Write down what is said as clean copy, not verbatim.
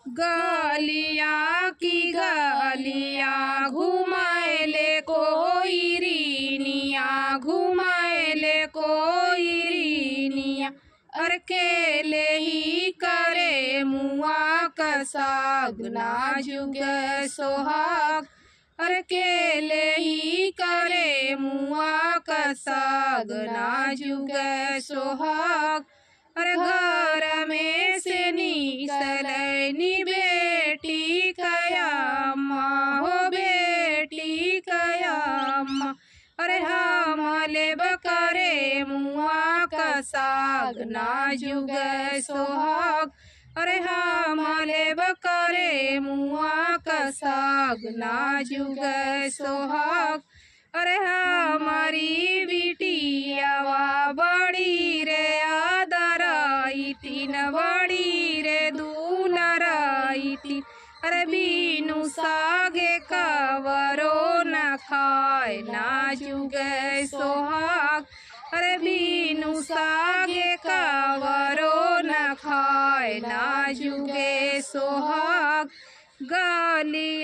गलिया की गलिया घुमाएले कोई रीनिया, घुमाएले कोई रीनिया। अकेले ही करे मुआ का साग, नाजुक सोहाग। अकेले ही करे मुआ का साग, नाजुक सोहाग। अरे घर में से निकलनी बेटी कयामा हो, बेटी कयामा। अरे हमले बकरे मुआ का साग, नाजुक सोहाग। अरे हमले बकरे मुआ का साग, नाजुक सोहाग। अरे हमारी बिटियावा बड़ी रे आदराई तीन, बड़ी रे दुलराई तीन। अरे बीनु सागे कवरो न खाए, नाजुक सोहाग। अरे बीनु सागे कवरो न खाए, नाजुक सोहाग। गलिया